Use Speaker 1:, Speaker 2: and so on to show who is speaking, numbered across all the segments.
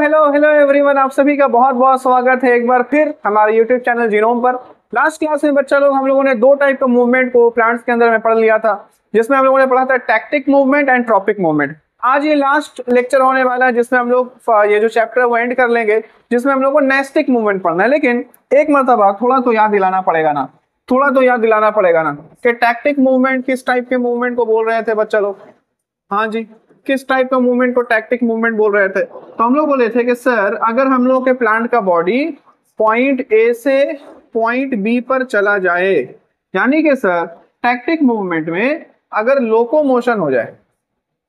Speaker 1: Hello hello everyone, आप सभी का बहुत बहुत स्वागत है एक बार फिर हमारे यूट्यूब चैनल जीनोम पर। लास्ट क्लास में बच्चा लोग हम लोगों ने दो टाइप का मूवमेंट को प्लांट्स के अंदर में पढ़ लिया था, जिसमें हम लोगों ने पढ़ा था tactic movement and tropic movement. आज ये लास्ट लेक्चर होने वाला है जिसमें हम लोग ये जो चैप्टर है वो एंड कर लेंगे, जिसमें हम लोग को नेस्टिक मूवमेंट पढ़ना है। लेकिन एक मरतबा थोड़ा तो याद दिलाना पड़ेगा ना, कि टैक्टिक मूवमेंट किस टाइप के मूवमेंट को बोल रहे थे बच्चा लोग। हाँ जी, किस टाइप का मूवमेंट को टैक्टिक मूवमेंट बोल रहे थे। तो हम लोग बोले थे कि सर अगर हम लोग के प्लांट का बॉडी पॉइंट ए से पॉइंट बी पर चला जाए, यानी कि सर टैक्टिक मूवमेंट में अगर लोकोमोशन हो जाए,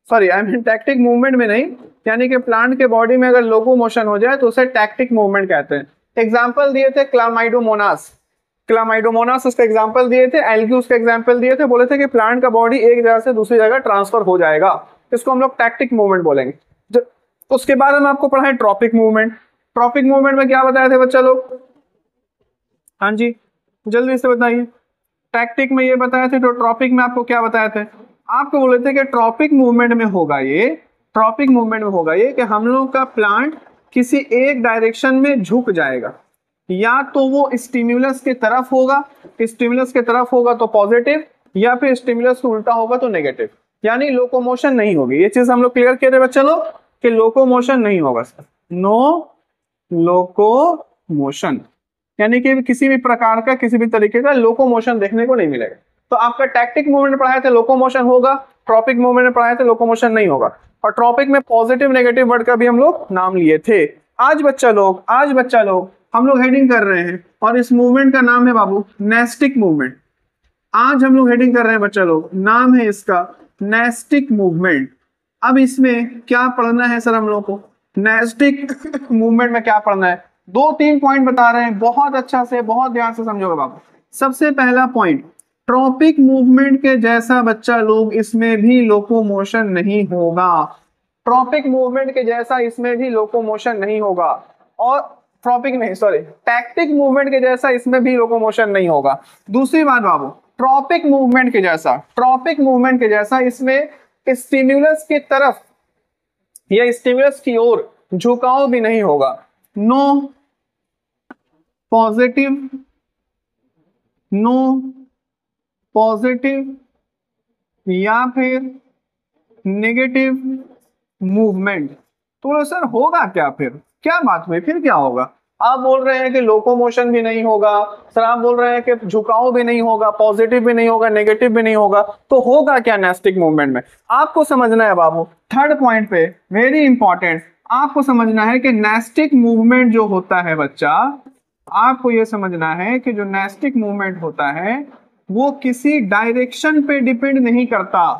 Speaker 1: टैक्टिक मूवमेंट में नहीं, यानी कि प्लांट के बॉडी में अगर लोकोमोशन हो जाए तो उसे टैक्टिक मूवमेंट कहते हैं। एग्जाम्पल दिए थे क्लामाइडोमोनास उसका एग्जाम्पल दिए थे, एल्गी उसका एग्जाम्पल दिए थे। बोले थे कि प्लांट का बॉडी एक जगह से दूसरी जगह ट्रांसफर हो जाएगा, इसको हम लोग टैक्टिक मूवमेंट बोलेंगे। उसके बाद हम आपको पढ़ाएं ट्रॉपिक मूवमेंट। ट्रॉपिक मूवमेंट में क्या बताए थे बच्चा लोग? हाँ जी, जल्दी से बताइए। टैक्टिक में ये बताए थे, तो ट्रॉपिक में आपको क्या बताए थे? आपको बोले थे कि ट्रॉपिक मूवमेंट में होगा ये कि हम लोग का प्लांट किसी एक डायरेक्शन में झुक जाएगा, या तो वो स्टिम्युलस के तरफ होगा तो पॉजिटिव, या फिर स्टिम्युलस को उल्टा होगा तो नेगेटिव, यानी लोकोमोशन नहीं होगी। ये चीज हम लोग क्लियर किए थे बच्चे लोग कि लोकोमोशन नहीं होगा सर, नो लोकोमोशन, यानी कि किसी भी प्रकार का किसी भी तरीके का लोकोमोशन देखने को नहीं मिलेगा। तो आपका टैक्टिक मूवमेंट पढ़ाए थे लोकोमोशन होगा, ट्रॉपिक मूवमेंट में पढ़ाए थे लोकोमोशन नहीं होगा, और ट्रॉपिक में पॉजिटिव नेगेटिव वर्ड का भी हम लोग नाम लिए थे। आज बच्चा लोग हम लोग हेडिंग कर रहे हैं, और इस मूवमेंट का नाम है बाबू नेस्टिक मूवमेंट। आज हम लोग हेडिंग कर रहे हैं बच्चा लोग, नाम है इसका नेस्टिक मूवमेंट। अब इसमें क्या पढ़ना है सर हम लोग को? नेस्टिक मूवमेंट में क्या पढ़ना है? 2-3 पॉइंट बता रहे हैं, बहुत अच्छा से बहुत ध्यान से समझोगे बाबू। सबसे पहला पॉइंट, ट्रॉपिक मूवमेंट के जैसा बच्चा लोग इसमें भी लोकोमोशन नहीं होगा। ट्रॉपिक मूवमेंट के जैसा इसमें भी लोकोमोशन नहीं होगा, और टैक्टिक मूवमेंट के जैसा इसमें भी लोकोमोशन नहीं होगा। दूसरी बात बाबू, ट्रॉपिक मूवमेंट के जैसा इसमें स्टिम्युलस की तरफ या स्टिम्युलस की ओर झुकाव भी नहीं होगा। नो पॉजिटिव या फिर नेगेटिव मूवमेंट। तो सर होगा क्या फिर? क्या बात हुई, फिर क्या होगा? आप बोल रहे हैं कि लोकोमोशन भी नहीं होगा सर, आप बोल रहे हैं कि झुकाव भी नहीं होगा, पॉजिटिव भी नहीं होगा, नेगेटिव भी नहीं होगा, तो होगा क्या नेस्टिक मूवमेंट में? आपको समझना है बाबू, थर्ड पॉइंट पे वेरी इंपॉर्टेंट, आपको समझना है कि नेस्टिक मूवमेंट जो होता है बच्चा, आपको यह समझना है कि जो नेस्टिक मूवमेंट होता है वो किसी डायरेक्शन पे डिपेंड नहीं करता।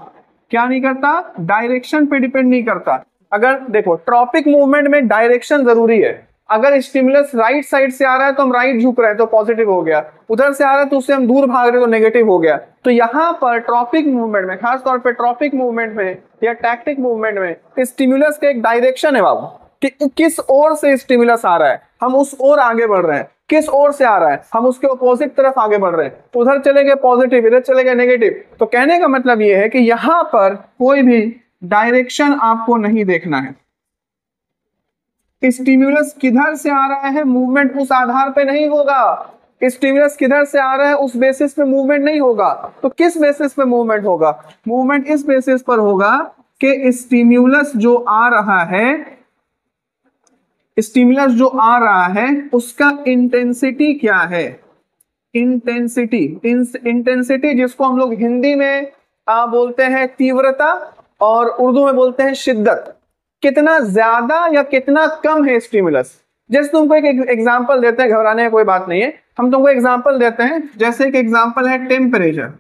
Speaker 1: क्या नहीं करता? डायरेक्शन पे डिपेंड नहीं करता। अगर देखो ट्रॉपिक मूवमेंट में डायरेक्शन जरूरी है। अगर स्टिमुलस राइट साइड से आ रहा है तो हम राइट झुक रहे हैं तो पॉजिटिव हो गया, उधर से आ रहा है तो उससे हम दूर भाग रहे हैं तो नेगेटिव हो गया। तो यहाँ पर ट्रॉपिक मूवमेंट में, खास तौर पे ट्रॉपिक मूवमेंट में या टैक्टिक मूवमेंट में, स्टिमुलस का एक डायरेक्शन है बाबू कि किस ओर से स्टिमुलस आ रहा है, हम उस ओर आगे बढ़ रहे हैं। किस ओर से आ रहा है, हम उसके अपोजिट तरफ आगे बढ़ रहे हैं। उधर चले गए पॉजिटिव, इधर चले गए नेगेटिव। तो कहने का मतलब ये है कि यहाँ पर कोई भी डायरेक्शन आपको नहीं देखना है। स्टिम्युलस किधर से आ रहा है, मूवमेंट उस आधार पे नहीं होगा। स्टिम्युलस किधर से आ रहा है उस बेसिस पे मूवमेंट नहीं होगा। तो किस बेसिस पे मूवमेंट होगा? मूवमेंट इस बेसिस पर होगा कि स्टिम्युलस जो आ रहा है उसका इंटेंसिटी क्या है। इंटेंसिटी जिसको हम लोग हिंदी में बोलते हैं तीव्रता, और उर्दू में बोलते हैं शिद्दत। कितना ज्यादा या कितना कम है स्टिमुलस। जैसे तुमको एक एग्जांपल देते हैं, घबराने की कोई बात नहीं है, हम तुमको एग्जांपल देते हैं। जैसे एक एग्जांपल है टेम्परेचर।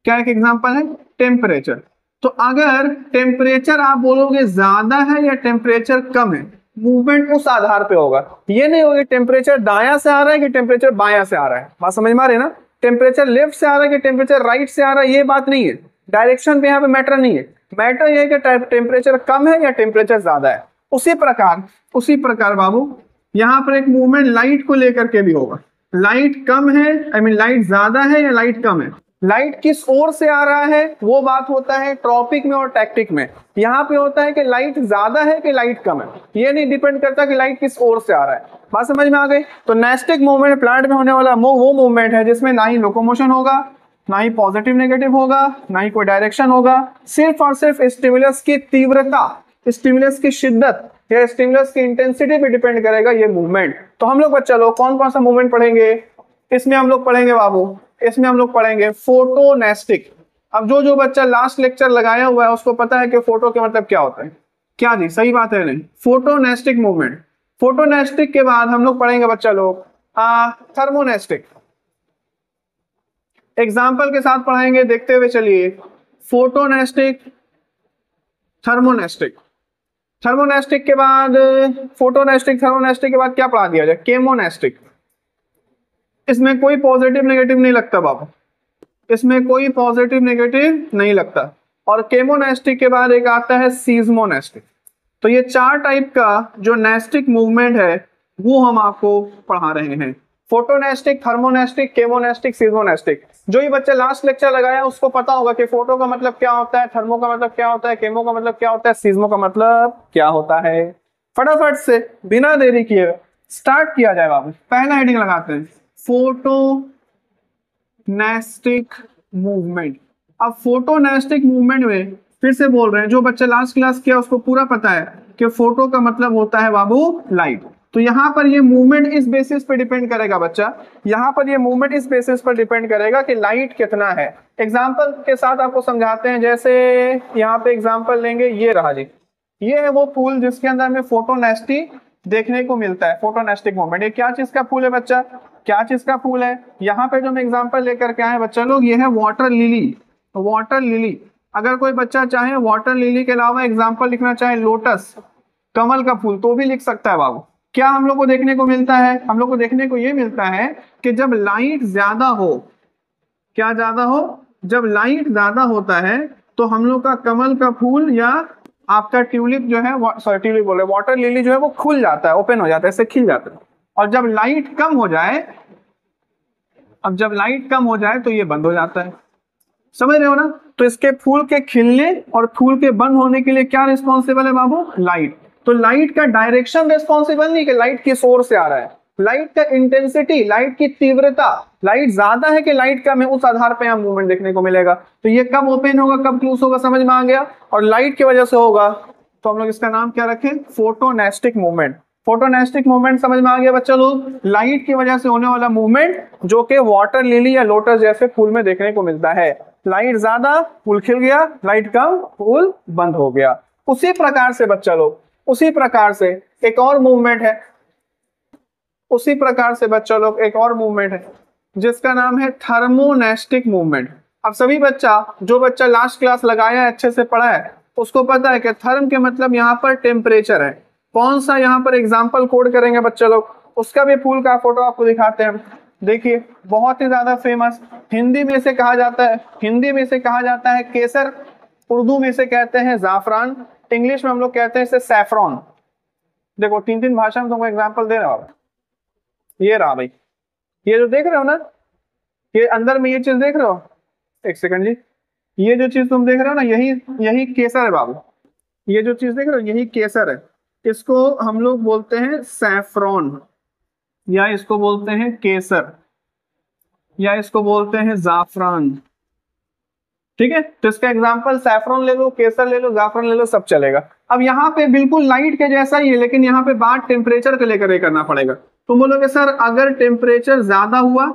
Speaker 1: क्या एक एग्जांपल है? टेम्परेचर। तो अगर टेम्परेचर आप बोलोगे ज्यादा है या टेम्परेचर कम है, मूवमेंट उस आधार पे होगा। ये नहीं होगा टेम्परेचर दायां से आ रहा है कि टेम्परेचर बायां से आ रहा है। बात समझ में आ रही है ना? टेम्परेचर लेफ्ट से आ रहा है कि टेम्परेचर राइट से आ रहा है, ये बात नहीं है। डायरेक्शन पे यहाँ पे मैटर नहीं है। मैटर ये है कि टेम्परेचर कम है या टेम्परेचर ज्यादा है। उसी प्रकार बाबू यहाँ पर एक मूवमेंट लाइट को लेकर के भी होगा। लाइट कम है, लाइट ज्यादा है या लाइट कम है, लाइट किस ओर से आ रहा है वो बात होता है ट्रॉपिक में और टैक्टिक में। यहाँ पे होता है कि लाइट ज्यादा है कि लाइट कम है, ये नहीं डिपेंड करता कि लाइट किस ओर से आ रहा है। बात समझ में आ गई। तो नेस्टिक मूवमेंट प्लांट में होने वाला वो मूवमेंट है जिसमें ना ही लोकोमोशन होगा, ना ही पॉजिटिव नेगेटिव होगा, ना ही कोई डायरेक्शन होगा, सिर्फ और सिर्फ स्टिमुलस की तीव्रता, स्टिमुलस की शिद्दत या स्टिमुलस की इंटेंसिटी पे डिपेंड करेगा ये मूवमेंट। तो हम लोग बच्चा लोग कौन कौन सा मूवमेंट पढ़ेंगे इसमें? हम लोग पढ़ेंगे बाबू, इसमें हम लोग पढ़ेंगे फोटोनेस्टिक। अब जो जो बच्चा लास्ट लेक्चर लगाया हुआ है उसको पता है कि फोटो के मतलब क्या होता है। क्या जी सही बात है नहीं? फोटोनेस्टिक मूवमेंट। फोटोनेस्टिक के बाद हम लोग पढ़ेंगे बच्चा लोग थर्मोनेस्टिक। एग्जाम्पल के साथ पढ़ाएंगे, देखते हुए चलिए। फोटोनेस्टिक, थर्मोनेस्टिक। थर्मोनेस्टिक के बाद फोटोनेस्टिक, थर्मोनेस्टिक के बाद क्या पढ़ा दिया जाए? केमोनेस्टिक। इसमें कोई पॉजिटिव नेगेटिव नहीं लगता बाबू, इसमें कोई पॉजिटिव नेगेटिव नहीं लगता। और केमोनेस्टिक के बाद एक आता है सीज्मोनेस्टिक। तो ये चार टाइप का जो नेस्टिक मूवमेंट है वो हम आपको पढ़ा रहे हैं। फोटोनेस्टिक, थर्मोनेस्टिक, केमोनेस्टिक, सीज्मोनेस्टिक। जो ये बच्चा लास्ट लेक्चर लगाया उसको पता होगा कि फोटो का मतलब क्या होता है, थर्मो का मतलब क्या होता है, केमो का मतलब क्या होता है, सीज्मो का मतलब क्या होता है। फटाफट से बिना देरी किए स्टार्ट किया जाए बाबू। पहला हेडिंग लगाते हैं फोटोनेस्टिक मूवमेंट। अब फोटोनेस्टिक मूवमेंट में फिर से बोल रहे हैं, जो बच्चा लास्ट क्लास किया उसको पूरा पता है कि फोटो का मतलब होता है बाबू लाइट। तो यहाँ पर ये मूवमेंट इस बेसिस पे डिपेंड करेगा बच्चा, यहाँ पर ये मूवमेंट इस बेसिस पर डिपेंड करेगा कि लाइट कितना है। एग्जाम्पल के साथ आपको समझाते हैं। जैसे यहाँ पे एग्जाम्पल लेंगे, ये रहा जी, ये है वो फूल जिसके अंदर में फोटोनेस्टी देखने को मिलता है। फोटोनेस्टिक मूवमेंट, ये क्या चीज का फूल है बच्चा? क्या चीज का फूल है? यहाँ पे जो हम एग्जाम्पल लेकर के आए बच्चा लोग, ये है वाटर लिली। Water lily. अगर कोई बच्चा चाहे वाटर लिली के अलावा एग्जाम्पल लिखना चाहे लोटस, कमल का फूल, तो भी लिख सकता है बाबू। क्या हम लोग को देखने को मिलता है? हम लोग को देखने को ये मिलता है कि जब लाइट ज्यादा हो, क्या ज्यादा हो? जब लाइट ज्यादा होता है तो हम लोग का कमल का फूल या आपका ट्यूलिप जो है, सॉरी ट्यूलिप बोल रहे, वाटर लिली जो है वो खुल जाता है, ओपन हो जाता है, इससे खिल जाता है। और जब लाइट कम हो जाए, अब जब लाइट कम हो जाए तो ये बंद हो जाता है। समझ रहे हो ना? तो इसके फूल के खिलने और फूल के बंद होने के लिए क्या रिस्पॉन्सिबल है बाबू? लाइट। तो लाइट का डायरेक्शन रिस्पॉन्सिबल नहीं कि लाइट किस ओर से आ रहा है, लाइट का इंटेंसिटी, लाइट की तीव्रता, लाइट ज्यादा है कि लाइट कम है, उस आधार पे यहाँ मूवमेंट देखने को मिलेगा। तो ये कब ओपन होगा, कब क्लोज होगा, समझ में आ गया? और लाइट की वजह से होगा, तो हम लोग इसका नाम क्या रखें? फोटोनेस्टिक मूवमेंट। फोटोनेस्टिक मूवमेंट समझ में आ गया बच्चा लोग? लाइट की वजह से होने वाला मूवमेंट जो कि वाटर लिली या लोटस जैसे फूल में देखने को मिलता है। लाइट ज्यादा, फूल खिल गया, लाइट कम, फूल बंद हो गया। उसी प्रकार से बच्चा लोग, उसी प्रकार से एक और मूवमेंट है, उसी प्रकार से बच्चा लोग एक और मूवमेंट है जिसका नाम है थर्मोनेस्टिक मूवमेंट। अब सभी बच्चा, जो बच्चा लास्ट क्लास लगाया है, अच्छे से पढ़ा है, उसको पता है कि थर्म के मतलब यहाँ पर टेम्परेचर है। कौन सा यहाँ पर एग्जाम्पल कोड करेंगे बच्चा लोग, उसका भी फूल का फोटो आपको दिखाते हैं। देखिए बहुत ही ज्यादा फेमस, हिंदी में से कहा जाता है, हिंदी में से कहा जाता है केसर, उर्दू में से कहते हैं जाफरान, इंग्लिश में हम लोग कहते हैं इसे सैफरॉन। देखो तीन तीन भाषा में तुमको एग्जाम्पल दे रहा हूँ। ये रहा भाई, ये जो देख रहे हो ना, ये अंदर में ये चीज देख रहे हो, एक सेकंड जी, ये जो चीज तुम देख रहे हो ना, यही यही केसर है बाबू। ये जो चीज देख रहे हो यही केसर है। इसको हम लोग बोलते हैं सैफरॉन, या इसको बोलते हैं केसर, या इसको बोलते हैं जाफरान। ठीक है, तो इसका एग्जांपल सैफरॉन ले लो, केसर ले लो, जाफरान ले लो, सब चलेगा। अब यहाँ पे बिल्कुल लाइट के जैसा ही है, लेकिन यहाँ पे बात टेम्परेचर को लेकर करना पड़ेगा। तो बोलोगे सर अगर टेम्परेचर ज्यादा हुआ,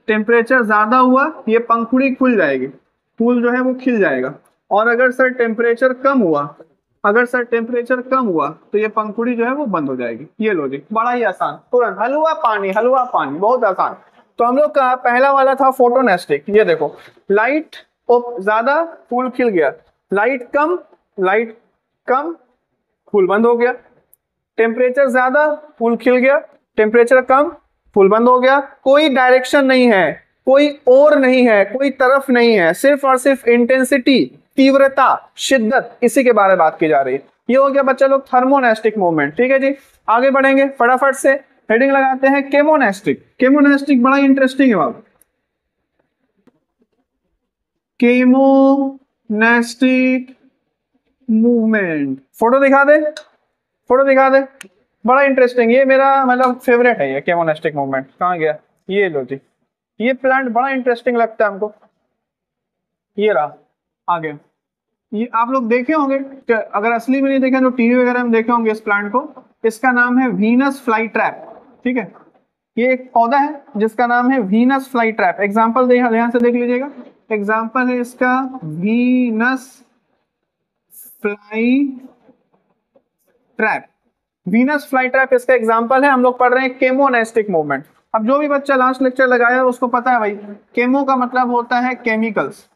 Speaker 1: टेम्परेचर ज्यादा हुआ, ये पंखुड़ी खुल जाएगी, फूल जो है वो खिल जाएगा। और अगर सर टेम्परेचर कम हुआ, अगर सर टेम्परेचर कम हुआ तो ये पंखुड़ी जो है वो बंद हो जाएगी। ये लॉजिक बड़ा ही आसान, तुरंत हलवा पानी, हलवा पानी, बहुत आसान। तो हम लोग का पहला वाला था फोटोनेस्टिक। ये देखो, लाइट ज्यादा, फूल खिल गया, लाइट कम, लाइट कम, फूल बंद हो गया। टेम्परेचर ज्यादा, फूल खिल गया, टेम्परेचर कम, फूल बंद हो गया। कोई डायरेक्शन नहीं है, कोई और नहीं है, कोई तरफ नहीं है, सिर्फ और सिर्फ इंटेंसिटी, तीव्रता, शिद्दत, इसी के बारे में बात की जा रही है। ये हो गया बच्चा लोग थर्मोनेस्टिक मूवमेंट। ठीक है जी, आगे बढ़ेंगे फटाफट से, हेडिंग लगाते हैं केमोनेस्टिक। केमोनेस्टिक बड़ा इंटरेस्टिंग है बाबू। केमोनेस्टिक मूवमेंट। फोटो दिखा दे, फोटो दिखा दे, बड़ा इंटरेस्टिंग, ये मेरा मतलब फेवरेट है ये केमोनेस्टिक मूवमेंट। कहाँ गया, ये लो जी, ये प्लांट बड़ा इंटरेस्टिंग लगता है हमको। ये रहा आगे, ये आप लोग देखे होंगे, अगर असली में नहीं देखे तो टीवी वगैरह में देखे होंगे इस प्लांट को। इसका नाम है वीनस फ्लाई ट्रैप, ठीक है। ये एक पौधा है जिसका नाम है वीनस फ्लाई ट्रैप। एग्जाम्पल ध्यान से देख लीजिएगा, एग्जाम्पल है इसका Venus fly trap. Venus fly trap इसका एग्जाम्पल है। हम लोग पढ़ रहे हैं केमोनेस्टिक मूवमेंट। अब जो भी बच्चा लास्ट लेक्चर लगाया उसको पता है भाई, केमो का मतलब होता है केमिकल्स।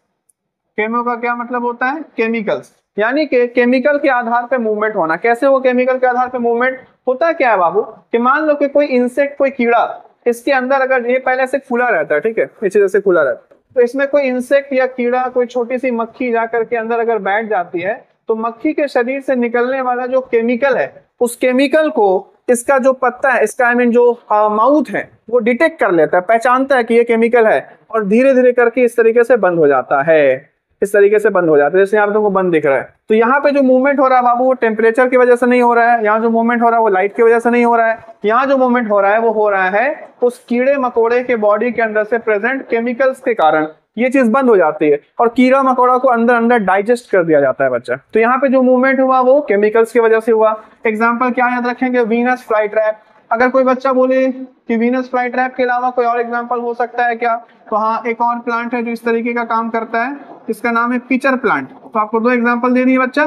Speaker 1: केमो का क्या मतलब होता है, केमिकल्स, यानी कि केमिकल के आधार पे मूवमेंट होना। कैसे वो केमिकल के आधार पे मूवमेंट होता है, क्या है बाबू, कि मान लो कि कोई इंसेक्ट, कोई कीड़ा, इसके अंदर अगर ये पहले से खुला रहता है, ठीक है, इसी जैसे खुला रहता है, तो इसमें कोई इंसेक्ट या कीड़ा, कोई छोटी सी मक्खी जाकर के अंदर अगर बैठ जाती है, तो मक्खी के शरीर से निकलने वाला जो केमिकल है, उस केमिकल को इसका जो पत्ता है, इसका आई मीन जो माउथ है, वो डिटेक्ट कर लेता है, पहचानता है कि ये केमिकल है, और धीरे धीरे करके इस तरीके से बंद हो जाता है। इस तरीके से बंद हो जाता है, जैसे यहाँ पे तुमको बंद दिख रहा है। तो यहाँ पे जो मूवमेंट हो रहा है बाबू, वो टेम्परेचर की वजह से नहीं हो रहा है। यहाँ जो मूवमेंट हो रहा है वो लाइट की वजह से नहीं हो रहा है। यहाँ जो मूवमेंट हो रहा है वो हो रहा है उस कीड़े मकोड़े के बॉडी के अंदर से प्रेजेंट केमिकल्स के कारण ये चीज बंद हो जाती है, और कीड़ा मकोड़ा को अंदर अंदर डाइजेस्ट कर दिया जाता है बच्चा। तो यहाँ पे जो मूवमेंट हुआ वो केमिकल्स की वजह से हुआ। एग्जाम्पल क्या याद रखेंगे, वीनस फ्लाई ट्रैप। अगर कोई बच्चा बोले कि वीनस फ्लाई ट्रैप के अलावा कोई और एग्जांपल हो सकता है क्या, तो हाँ, एक और प्लांट है जो इस तरीके का काम करता है, इसका नाम है पिचर प्लांट। तो आपको दो एग्जांपल दे दिए बच्चा,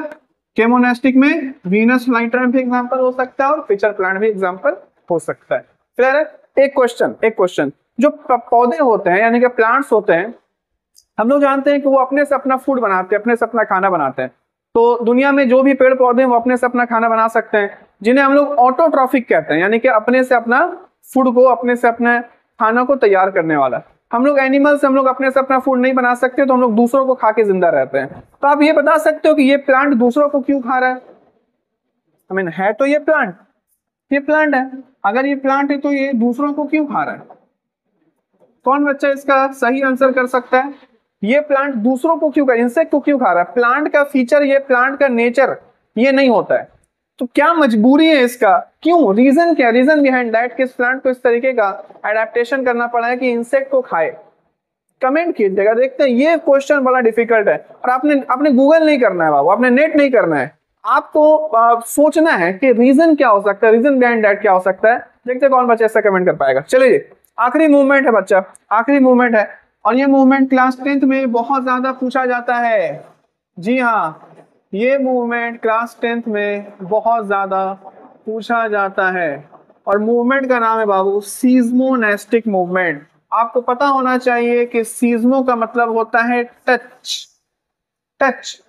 Speaker 1: केमोनेस्टिक में वीनस फ्लाई ट्रैप भी एग्जांपल हो सकता है और पिचर प्लांट भी एग्जांपल हो सकता है। क्लियर है। एक क्वेश्चन, जो पौधे होते हैं यानी कि प्लांट्स होते हैं, हम लोग जानते हैं कि वो अपने से अपना फूड बनाते हैं, अपने से अपना खाना बनाते हैं। तो दुनिया में जो भी पेड़ पौधे हैं वो अपने से अपना खाना बना सकते हैं, जिन्हें हम लोग ऑटोट्रॉफिक कहते हैं, यानी कि अपने से अपना फूड को, अपने से अपने खाना को तैयार करने वाला। हम लोग एनिमल्स, हम लोग अपने से अपना फूड नहीं बना सकते, तो हम लोग दूसरों को खा के जिंदा रहते हैं। तो आप ये बता सकते हो कि ये प्लांट दूसरों को क्यों खा रहा है? आई मीन है तो ये प्लांट है, अगर ये प्लांट है तो ये दूसरों को क्यों खा रहा है? कौन बच्चा इसका सही आंसर कर सकता है? ये प्लांट दूसरों को क्यों खा, इंसेक्ट को क्यों खा रहा है? प्लांट का फीचर, ये प्लांट का नेचर ये नहीं होता है। तो क्या मजबूरी है इसका, क्यों, रीजन क्या, रीजन बिहाइंड दैट कि इस प्लांट को इस तरीके का एडेप्टेशन करना पड़ा है कि इंसेक्ट को खाए? कमेंट कीजिएगा, देखते हैं। ये क्वेश्चन बड़ा डिफिकल्ट है, और आपने गूगल नहीं करना है बाबू, आपने नेट नहीं करना है, आपको सोचना है कि रीजन क्या हो सकता है, रीजन बिहाइंड दैट क्या हो सकता है। देखते कौन बच्चा ऐसा कमेंट कर पाएगा। चलिए, आखिरी मूवमेंट है बच्चा, आखिरी मूवमेंट है, और ये मूवमेंट क्लास 10th में बहुत ज्यादा पूछा जाता है। जी हाँ, ये मूवमेंट क्लास 10th में बहुत ज्यादा पूछा जाता है, और मूवमेंट का नाम है बाबू सीज़्मोनेस्टिक मूवमेंट। आपको पता होना चाहिए कि सीज़्मो का मतलब होता है टच,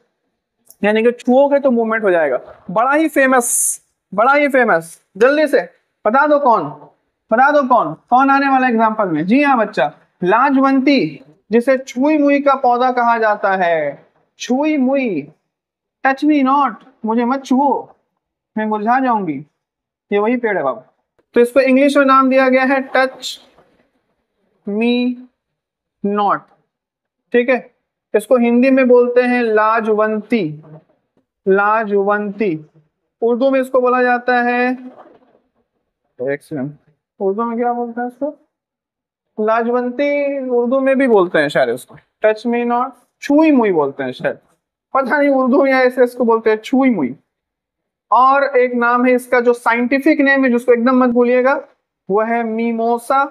Speaker 1: यानी कि छुओगे तो मूवमेंट हो जाएगा। बड़ा ही फेमस, जल्दी से बता दो कौन आने वाला एग्जांपल में। जी हाँ बच्चा, लाजवंती, जिसे छुई मुई का पौधा कहा जाता है। छुई मुई, टच मी नॉट, मुझे मत छुओ, मैं मुरझा जाऊंगी, ये वही पेड़ है बाबू। तो इसको इंग्लिश में नाम दिया गया है टच मी नॉट, ठीक है। इसको हिंदी में बोलते हैं लाजवंती। उर्दू में इसको बोला जाता है, उर्दू में क्या बोलते हैं इसको, लाजवंती उर्दू में भी बोलते हैं शायद इसको, टच मी नॉट, छुई मुई बोलते हैं शायद, पता नहीं उर्दू या ऐसे इसको बोलते हैं छुई मुई। और एक नाम है इसका, जो साइंटिफिक नेम है जिसको एकदम मत भूलिएगा, वो है मीमोसा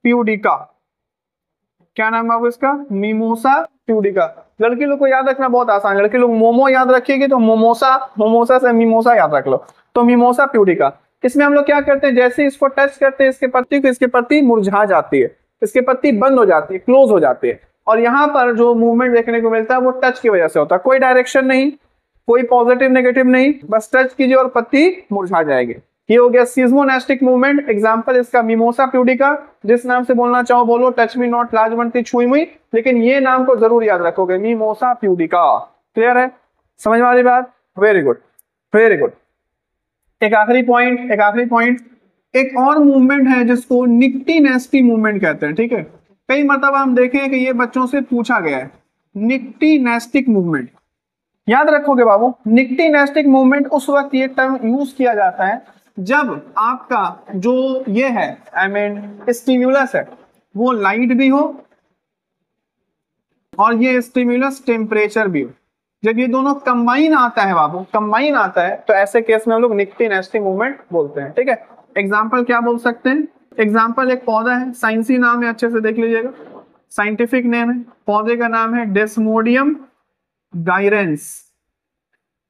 Speaker 1: प्यूडिका। क्या नाम है इसका, मीमोसा प्यूडिका। लड़की लोग को याद रखना बहुत आसान, लड़की लोग मोमो याद रखिएगी तो मोमोसा से मीमोसा याद रख लो। तो मीमोसा प्यूडिका, इसमें हम लोग क्या करते हैं, जैसे इसको टच करते हैं इसके पत्ती को, इसके पत्ती मुरझा जाती है, इसके पत्ती बंद हो जाती है, क्लोज हो जाती है। और यहाँ पर जो मूवमेंट देखने को मिलता है वो टच की वजह से होता है, कोई डायरेक्शन नहीं, कोई पॉजिटिव नेगेटिव नहीं, बस टच कीजिए और पत्ती मुरझा जाएगी। ये हो गया सीज़्मोनेस्टिक मूवमेंट। एग्जांपल इसका मीमोसा प्यूडिका, जिस नाम से बोलना चाहो बोलो, टच मी नॉट, लाजवंती, छुई मुई, लेकिन ये नाम को जरूर याद रखोगे, मीमोसा प्यूडिका। क्लियर है, समझ वाली बात, वेरी गुड। एक आखिरी पॉइंट, एक और मूवमेंट है जिसको निक्टी नेस्टी मूवमेंट कहते हैं, ठीक है। कई मरतबा हम देखें कि ये बच्चों से पूछा गया है, निक्टी नेस्टिक मूवमेंट। याद रखोगे बाबू, निक्टी नेस्टिक मूवमेंट उस वक्त ये टर्म यूज किया जाता है जब आपका जो ये है आई मीन स्टिम्युलस है वो लाइट भी हो और ये स्टिम्युलस टेम्परेचर भी हो। जब ये दोनों कंबाइन आता है बाबू, कंबाइन आता है, तो ऐसे केस में हम लोग निक्टी नेस्टी मूवमेंट बोलते हैं, ठीक है। एग्जाम्पल क्या बोल सकते हैं? एग्जाम्पल एक पौधा है, साइंसी नाम है, अच्छे से देख लीजिएगा, साइंटिफिक नेम है, पौधे का नाम है डेस्मोडियम गायरेंस,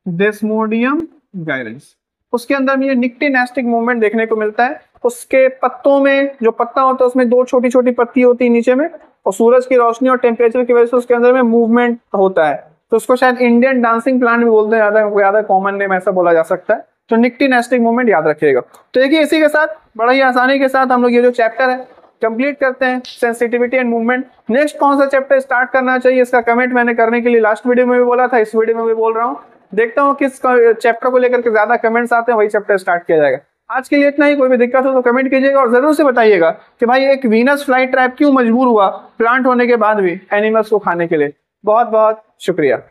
Speaker 1: डेस्मोडियम गायरेंस। उसके अंदर में ये निक्टी नेस्टिक मूवमेंट देखने को मिलता है। उसके पत्तों में जो पत्ता होता है उसमें दो छोटी छोटी पत्ती होती है नीचे में, और सूरज की रोशनी और टेम्परेचर की वजह से उसके अंदर में मूवमेंट होता है, तो उसको शायद इंडियन डांसिंग प्लांट भी बोलते हैं, ज्यादा कॉमन नेम ऐसा बोला जा सकता है। तो निक्टी नेस्टिक मूवमेंट याद रखिएगा। तो देखिए इसी के साथ बड़ा ही आसानी के साथ हम लोग ये जो चैप्टर है कंप्लीट करते हैं, सेंसिटिविटी एंड मूवमेंट। नेक्स्ट कौन सा चैप्टर स्टार्ट करना चाहिए इसका कमेंट मैंने करने के लिए लास्ट वीडियो में भी बोला था, इस वीडियो में भी बोल रहा हूँ। देखता हूँ किस चैप्टर को लेकर के ज्यादा कमेंट्स आते हैं, वही चैप्टर स्टार्ट किया जाएगा। आज के लिए इतना ही, कोई भी दिक्कत हो तो कमेंट कीजिएगा और जरूर से बताइएगा कि भाई एक वीनस फ्लाई ट्रैप क्यों मजबूर हुआ प्लांट होने के बाद भी एनिमल्स को खाने के लिए। बहुत बहुत शुक्रिया।